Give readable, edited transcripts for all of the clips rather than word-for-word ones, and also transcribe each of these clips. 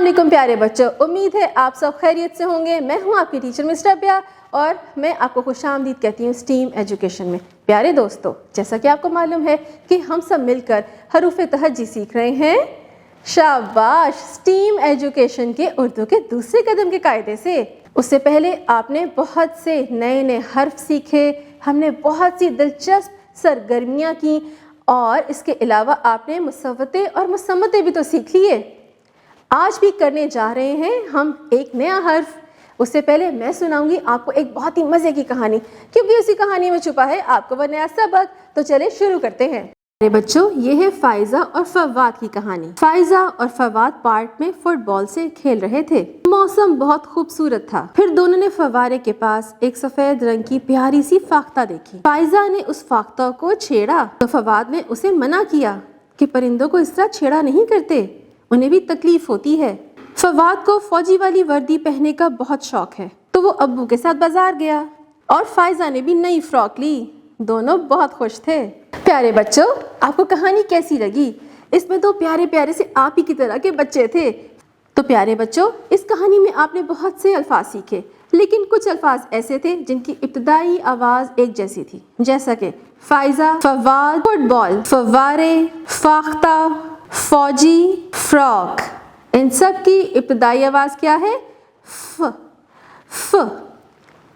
अस्सलामुअलैकुम प्यारे बच्चों, उम्मीद है आप सब खैरियत से होंगे। मैं हूं आपकी टीचर मिस्टर अबिया और मैं आपको खुशामदीद कहती हूं स्टीम एजुकेशन में। प्यारे दोस्तों, जैसा कि आपको मालूम है कि हम सब मिलकर हरूफ तहज्जी सीख रहे हैं। शाबाश, स्टीम एजुकेशन के उर्दू के दूसरे कदम के कायदे से। उससे पहले आपने बहुत से नए नए हर्फ सीखे, हमने बहुत सी दिलचस्प सरगर्मियाँ की और इसके अलावा आपने मुसव्वते और मुसम्मते भी तो सीख लिए। आज भी करने जा रहे हैं हम एक नया हर्फ। उससे पहले मैं सुनाऊंगी आपको एक बहुत ही मज़े की कहानी, क्योंकि उसी कहानी में छुपा है आपको वो नया सबक। तो चले शुरू करते हैं। अरे बच्चों, ये है फाइजा और फवाद की कहानी। फाइजा और फवाद पार्क में फुटबॉल से खेल रहे थे। मौसम बहुत खूबसूरत था। फिर दोनों ने फवारे के पास एक सफेद रंग की प्यारी सी फाख्ता देखी। फाइजा ने उस फाख्ता को छेड़ा तो फवाद ने उसे मना किया कि परिंदों को इस तरह छेड़ा नहीं करते, उन्हें भी तकलीफ होती है। फवाद को फौजी वाली वर्दी पहनने का बहुत शौक है, तो वो अब्बू के साथ बाजार गया और फाइजा ने भी नई फ्रॉक ली। दोनों बहुत खुश थे। प्यारे बच्चों, आपको कहानी कैसी लगी? इसमें तो प्यारे प्यारे से आप ही की तरह के बच्चे थे। तो प्यारे बच्चों, इस कहानी में आपने बहुत से अल्फाज सीखे, लेकिन कुछ अल्फाज ऐसे थे जिनकी इब्तदाई आवाज एक जैसी थी, जैसा कि फाइजा, फवाद, फुटबॉल, फवारे, फाख्ता, फौजी, फ्रॉक। इन सब की इब्तदाई आवाज क्या है? फ। फ।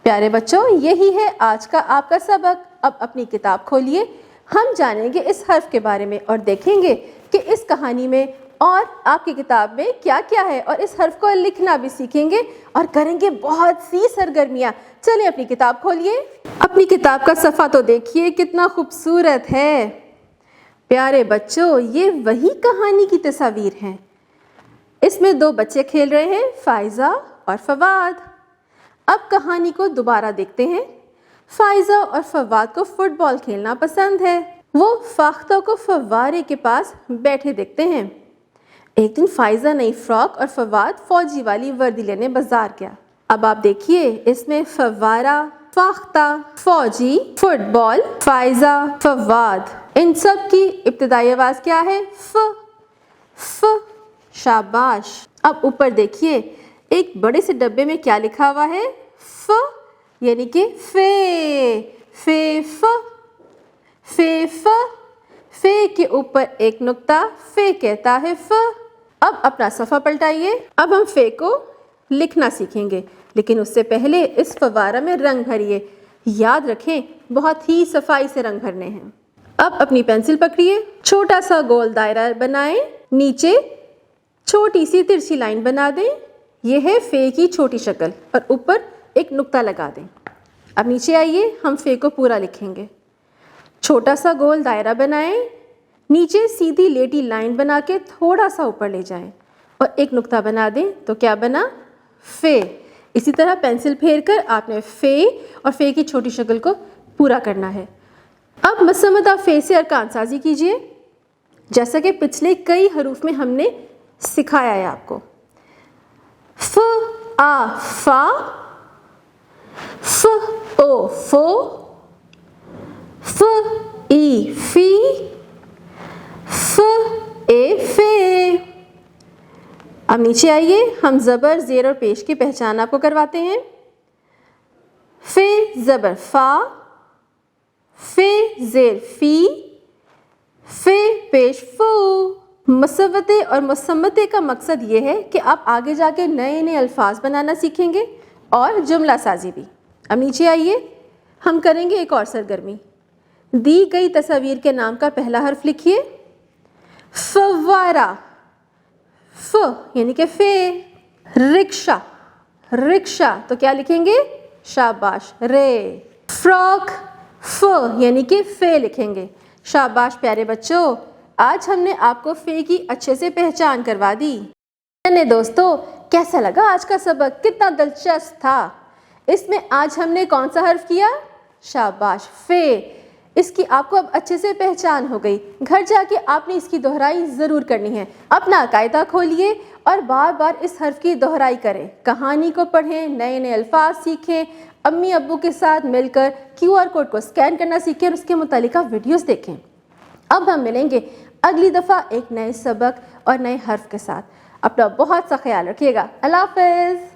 प्यारे बच्चों, यही है आज का आपका सबक। अब अपनी किताब खोलिए, हम जानेंगे इस हर्फ के बारे में और देखेंगे कि इस कहानी में और आपकी किताब में क्या क्या है, और इस हर्फ को लिखना भी सीखेंगे और करेंगे बहुत सी सरगर्मियाँ। चलिए अपनी किताब खोलिए। अपनी किताब का सफ़ा तो देखिए कितना खूबसूरत है। प्यारे बच्चों, ये वही कहानी की तस्वीर हैं। इसमें दो बच्चे खेल रहे हैं, फाइजा और फवाद। अब कहानी को दोबारा देखते हैं। फाइजा और फवाद को फुटबॉल खेलना पसंद है। वो फाख्ता को फवारे के पास बैठे देखते हैं। एक दिन फाइजा नई फ्रॉक और फवाद फौजी वाली वर्दी लेने बाजार गया। अब आप देखिए, इसमें फवारा, फाख्ता, फौजी, फुटबॉल, फाइजा, फवाद, इन सब की इब्तिदाई आवाज क्या है? फ। फ। शाबाश। अब ऊपर देखिए, एक बड़े से डब्बे में क्या लिखा हुआ है? फ, यानी कि फे। फे फ। फे फ। फे के ऊपर एक नुक्ता, फे कहता है फ। अब अपना सफ़ा पलटाइए। अब हम फे को लिखना सीखेंगे, लेकिन उससे पहले इस फवारा में रंग भरिए। याद रखें, बहुत ही सफाई से रंग भरने हैं। अब अपनी पेंसिल पकड़िए, छोटा सा गोल दायरा बनाएं, नीचे छोटी सी तिरछी लाइन बना दें। यह है फे की छोटी शक्ल, और ऊपर एक नुक्ता लगा दें। अब नीचे आइए, हम फे को पूरा लिखेंगे। छोटा सा गोल दायरा बनाएं, नीचे सीधी लेटी लाइन बना के थोड़ा सा ऊपर ले जाएं और एक नुक्ता बना दें, तो क्या बना? फे। इसी तरह पेंसिल फेर कर आपने फे और फे की छोटी शक्ल को पूरा करना है। अब मुसम्मदा फे से अरकान साजी कीजिए, जैसा कि पिछले कई हरूफ में हमने सिखाया है आपको। फ आ फा, फ ओ फो, फ ई फी, फ ए फे। अब नीचे आइए, हम ज़बर, ज़ेर और पेश की पहचान आपको करवाते हैं। फे ज़बर फा, फे ज़ेर फी, फे पेश फू। मुसव्वते और मुसम्मते का मकसद ये है कि आप आगे जाके नए नए अल्फाज बनाना सीखेंगे और जुमला साजी भी। अब नीचे आइए, हम करेंगे एक और सरगर्मी। दी गई तस्वीर के नाम का पहला हर्फ लिखिए। फवारा, फ यानी कि फे। रिक्शा, रिक्शा, तो क्या लिखेंगे? शाबाश, रे। फ्रॉक, फ यानी कि फे लिखेंगे। शाबाश प्यारे बच्चों, आज हमने आपको फे की अच्छे से पहचान करवा दी। दोस्तों, कैसा लगा आज का सबक? कितना दिलचस्प था। इसमें आज हमने कौन सा हर्फ किया? शाबाश, फे। इसकी आपको अब अच्छे से पहचान हो गई। घर जाके आपने इसकी दोहराई ज़रूर करनी है। अपना कायदा खोलिए और बार बार इस हर्फ की दोहराई करें। कहानी को पढ़ें, नए नए अल्फाज सीखें, अम्मी अब्बू के साथ मिलकर QR कोड को स्कैन करना सीखें और उसके मुतालिका वीडियोस देखें। अब हम मिलेंगे अगली दफ़ा एक नए सबक और नए हर्फ के साथ। اپنا بہت سا خیال رکھیے گا. اللہ حافظ.